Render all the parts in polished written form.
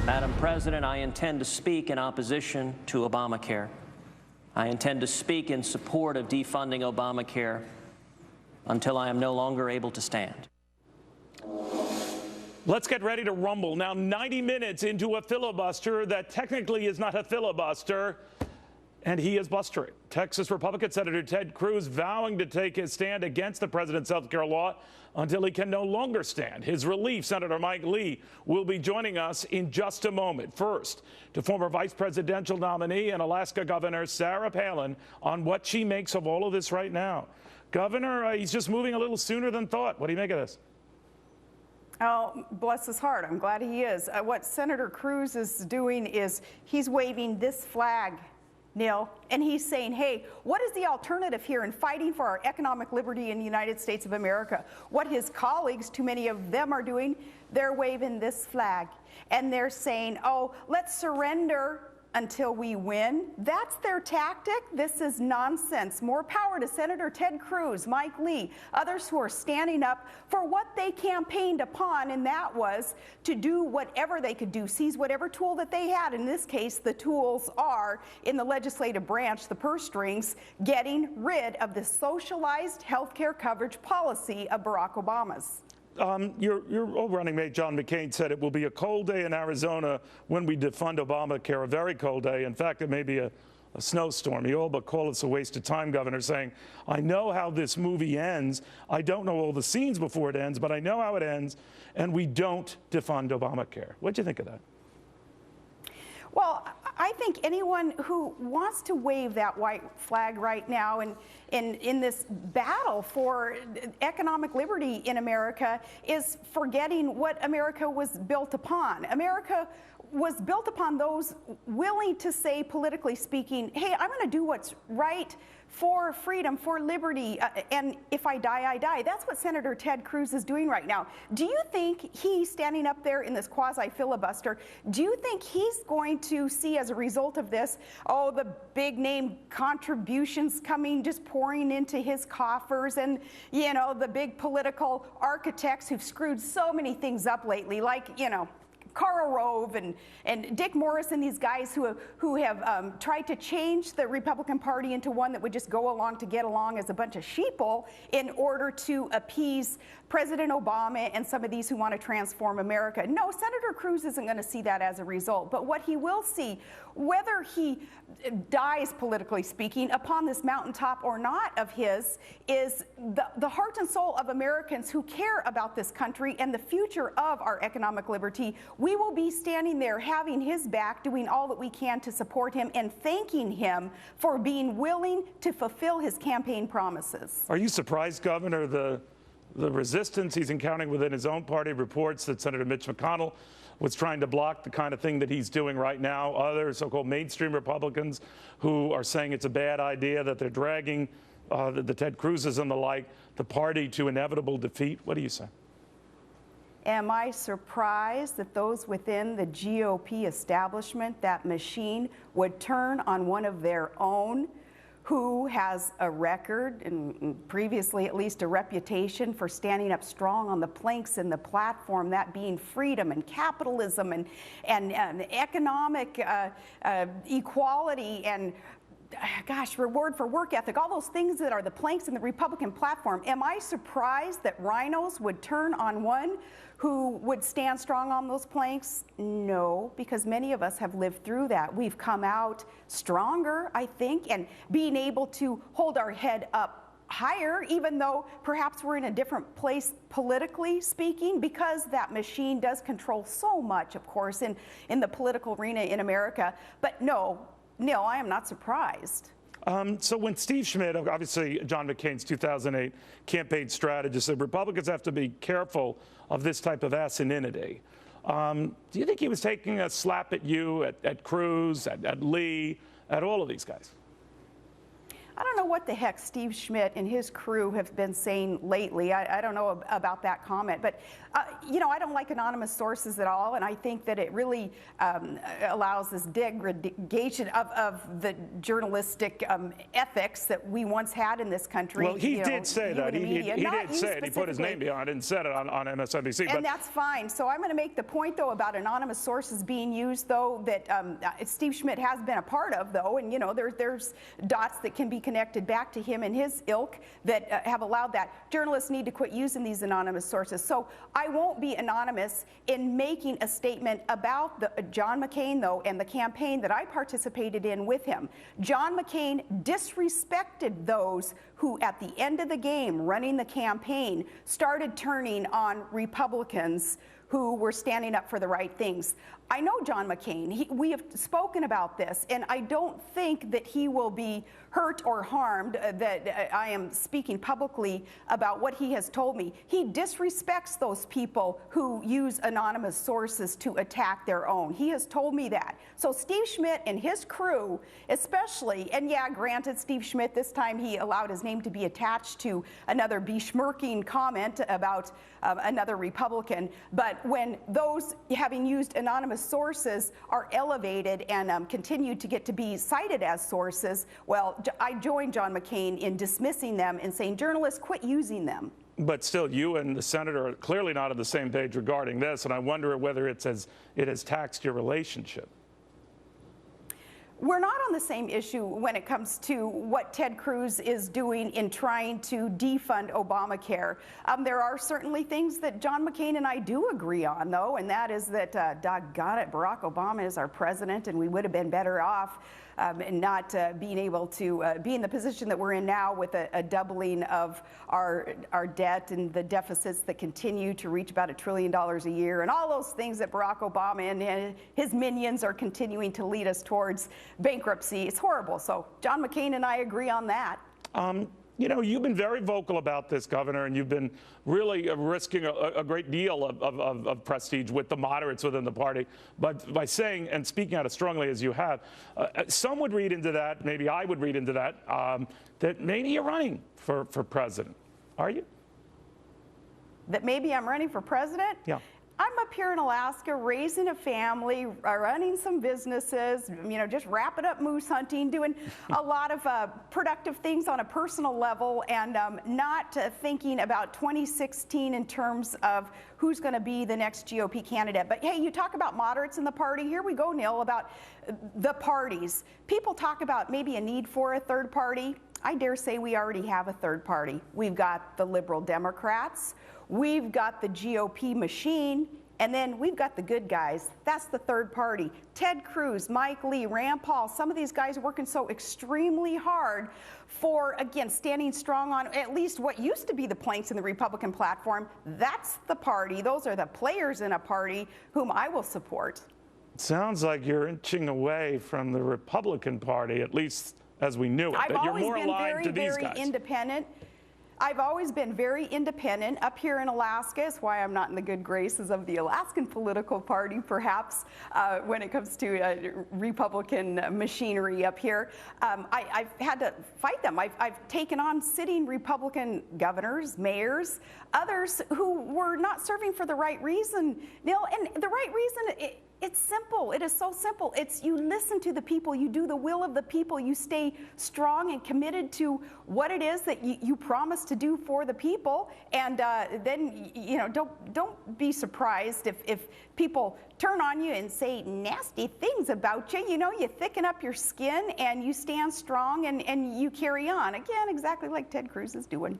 Madam President, I intend to speak in opposition to Obamacare. I intend to speak in support of defunding Obamacare until I am no longer able to stand. Let's get ready to rumble. Now, 90 minutes into a filibuster that technically is not a filibuster, and he is blustering. Texas Republican Senator Ted Cruz vowing to take his stand against the president's health care law until he can no longer stand. His relief, Senator Mike Lee, will be joining us in just a moment. First, to former vice presidential nominee and Alaska Governor Sarah Palin on what she makes of all of this right now. Governor, he's just moving a little sooner than thought. What do you make of this? Oh, bless his heart. I'm glad he is. What Senator Cruz is doing is he's waving this flag, Neil, and he's saying, hey, what is the alternative here in fighting for our economic liberty in the United States of America? What his colleagues, too many of them, are doing, they're waving this flag. And they're saying, oh, let's surrender until we win. That's their tactic. This is nonsense. More power to Senator Ted Cruz, Mike Lee, others who are standing up for what they campaigned upon, and that was to do whatever they could do, seize whatever tool that they had. In this case, the tools are in the legislative branch, the purse strings, getting rid of the socialized health care coverage policy of Barack Obama's. Your old running mate, John McCain, said it will be a cold day in Arizona when we defund Obamacare, a very cold day. In fact, it may be a snowstorm. He all but called us a waste of time, Governor, saying, I know how this movie ends. I don't know all the scenes before it ends, but I know how it ends, and we don't defund Obamacare. What'd you think of that? Well, I think anyone who wants to wave that white flag right now and in this battle for economic liberty in America is forgetting what America was built upon. America was built upon those willing to say, politically speaking, hey, I'm going to do what's right for freedom, for liberty, and if I die, I die. That's what Senator Ted Cruz is doing right now. Do you think he's standing up there in this quasi-filibuster, do you think he's going to see as a result of this, oh, the big name contributions coming, just pouring into his coffers, and, you know, the big political architects who've screwed so many things up lately, like, you know, Karl Rove and Dick Morris and these guys who have tried to change the Republican Party into one that would just go along to get along as a bunch of sheeple in order to appease President Obama and some of these who want to transform America. No, Senator Cruz isn't going to see that as a result. But what he will see, whether he dies, politically speaking, upon this mountaintop or not of his, is the heart and soul of Americans who care about this country and the future of our economic liberty. We will be standing there having his back, doing all that we can to support him and thanking him for being willing to fulfill his campaign promises. Are you surprised, Governor, the resistance he's encountering within his own party? Reports that Senator Mitch McConnell was trying to block the kind of thing that he's doing right now. Other so-called mainstream Republicans who are saying it's a bad idea, that they're dragging the Ted Cruz's and the like, the party to inevitable defeat. What do you say? Am I surprised that those within the GOP establishment, that machine, would turn on one of their own who has a record, and previously at least a reputation, for standing up strong on the planks in the platform, that being freedom and capitalism and economic equality and, gosh, reward for work ethic, all those things that are the planks in the Republican platform. Am I surprised that rhinos would turn on one who would stand strong on those planks? No, because many of us have lived through that. We've come out stronger, I think, and being able to hold our head up higher, even though perhaps we're in a different place politically speaking, because that machine does control so much, of course, in the political arena in America. But no, I am not surprised. So when Steve Schmidt, obviously John McCain's 2008 campaign strategist, said Republicans have to be careful of this type of asininity, do you think he was taking a slap at you, at Cruz, at Lee, at all of these guys? I don't know what the heck Steve Schmidt and his crew have been saying lately. I don't know about that comment, but you know, I don't like anonymous sources at all, and I think that it really allows this degradation of the journalistic ethics that we once had in this country. Well, he did say that. He did say it. He put his name behind it and said it on MSNBC. And that's fine. So I'm going to make the point, though, about anonymous sources being used, though, that Steve Schmidt has been a part of, though, and, you know, there's dots that can be connected back to him and his ilk that have allowed that. Journalists need to quit using these anonymous sources. So I won't be anonymous in making a statement about John McCain, though, and the campaign that I participated in with him. John McCain disrespected those who, at the end of the game, running the campaign, started turning on Republicans who were standing up for the right things. I know John McCain. We have spoken about this, and I don't think that he will be hurt or harmed that I am speaking publicly about what he has told me. He disrespects those people who use anonymous sources to attack their own. He has told me that. So Steve Schmidt and his crew, especially, and yeah, granted, Steve Schmidt, this time he allowed his name to be attached to another besmirking comment about another Republican, but when those having used anonymous sources are elevated and continue to get to be cited as sources, well, I join John McCain in dismissing them and saying, journalists, quit using them. But still, you and the senator are clearly not on the same page regarding this, and I wonder whether it has taxed your relationship. We're not on the same issue when it comes to what Ted Cruz is doing in trying to defund Obamacare. There are certainly things that John McCain and I do agree on, though, and that is that, doggone it, Barack Obama is our president, and we would have been better off not being able to be in the position that we're in now with a doubling of our debt and the deficits that continue to reach about $1 trillion a year, and all those things that Barack Obama and his minions are continuing to lead us towards bankruptcy. It's horrible. So John McCain and I agree on that. You know, you've been very vocal about this, Governor, and you've been really risking a great deal of prestige with the moderates within the party. But by saying and speaking out as strongly as you have, some would read into that, maybe I would read into that, that maybe you're running for president. Are you? That maybe I'm running for president? Yeah. I'm up here in Alaska raising a family, running some businesses, you know, just wrapping up moose hunting, doing a lot of productive things on a personal level, and not thinking about 2016 in terms of who's going to be the next GOP candidate. But hey, you talk about moderates in the party. Here we go, Neil, about the parties. People talk about maybe a need for a third party. I dare say we already have a third party. We've got the liberal Democrats. We've got the GOP machine, and then we've got the good guys. That's the third party. Ted Cruz, Mike Lee, Rand Paul, some of these guys working so extremely hard for, again, standing strong on at least what used to be the planks in the Republican platform. That's the party. Those are the players in a party whom I will support. Sounds like you're inching away from the Republican Party, at least as we knew it. I've that you're always more been aligned to these very guys. independent. I've always been very independent up here in Alaska. It's why I'm not in the good graces of the Alaskan political party, perhaps, when it comes to Republican machinery up here. I've had to fight them. I've taken on sitting Republican governors, mayors, others who were not serving for the right reason, Neil. And the right reason, it's simple. It is so simple. It's you listen to the people, you do the will of the people, you stay strong and committed to what it is that you promise to do for the people, and then, you know, don't be surprised if people turn on you and say nasty things about you. You know, you thicken up your skin and you stand strong and you carry on. Again, exactly like Ted Cruz is doing.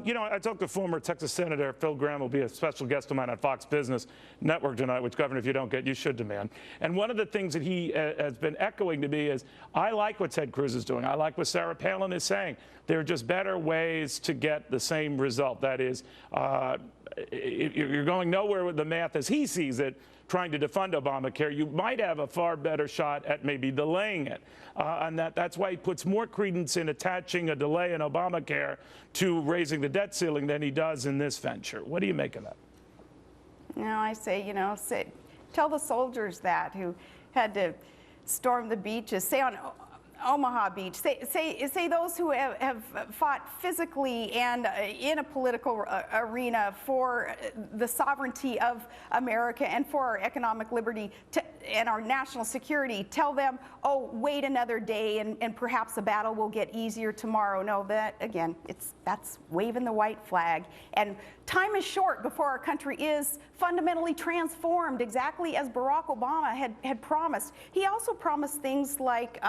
You know, I talked to former Texas Senator Phil Gramm, will be a special guest of mine on Fox Business Network tonight, which, Governor, if you don't get, you should demand. And one of the things that he has been echoing to me is, I like what Ted Cruz is doing. I like what Sarah Palin is saying. There are just better ways to get the same result. That is, you're going nowhere with the math as he sees it, trying to defund Obamacare. You might have a far better shot at maybe delaying it. And that's why he puts more credence in attaching a delay in Obamacare to raising the debt ceiling than he does in this venture. What do you make of that? You know, I say, you know, tell the soldiers that who had to storm the beaches. Say on Omaha Beach. Say those who have fought physically and in a political arena for the sovereignty of America and for our economic liberty and our national security. Tell them, oh, wait another day and perhaps the battle will get easier tomorrow. No, that again, that's waving the white flag. And time is short before our country is fundamentally transformed, exactly as Barack Obama had promised. He also promised things like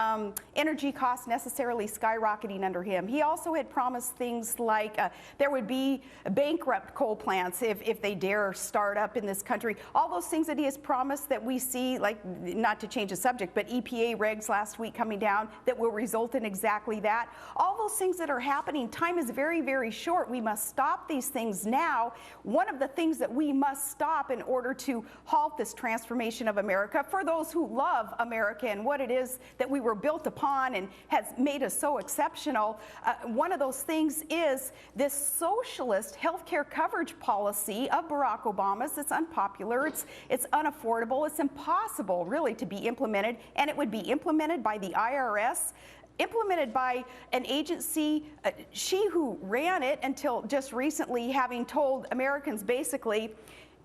energy costs necessarily skyrocketing under him. He also had promised things like there would be bankrupt coal plants if they dare start up in this country. All those things that he has promised that we see, like, not to change the subject, but EPA regs last week coming down that will result in exactly that. All those things that are happening, time is very, very short. We must stop these things now. One of the things that we must stop in order to halt this transformation of America, for those who love America and what it is that we were built upon and has made us so exceptional, one of those things is this socialist healthcare coverage policy of Barack Obama's. It's unpopular, it's unaffordable, it's impossible really to be implemented, and it would be implemented by the IRS, implemented by an agency, she who ran it until just recently, having told Americans basically,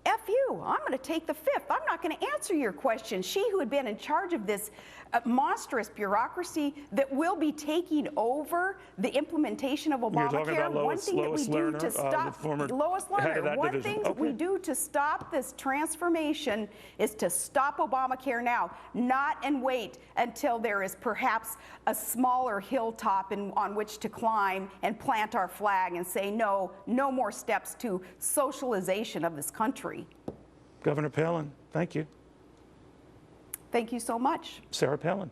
F you, I'm going to take the fifth. I'm not going to answer your question. She who had been in charge of this monstrous bureaucracy that will be taking over the implementation of Obamacare. You're talking about Lois Lerner, the former head of that one division. thing that we do to stop this transformation is to stop Obamacare now, not and wait until there is perhaps a smaller hilltop on which to climb and plant our flag and say no more steps to socialization of this country. Governor Palin, thank you. Thank you so much. Sarah Palin.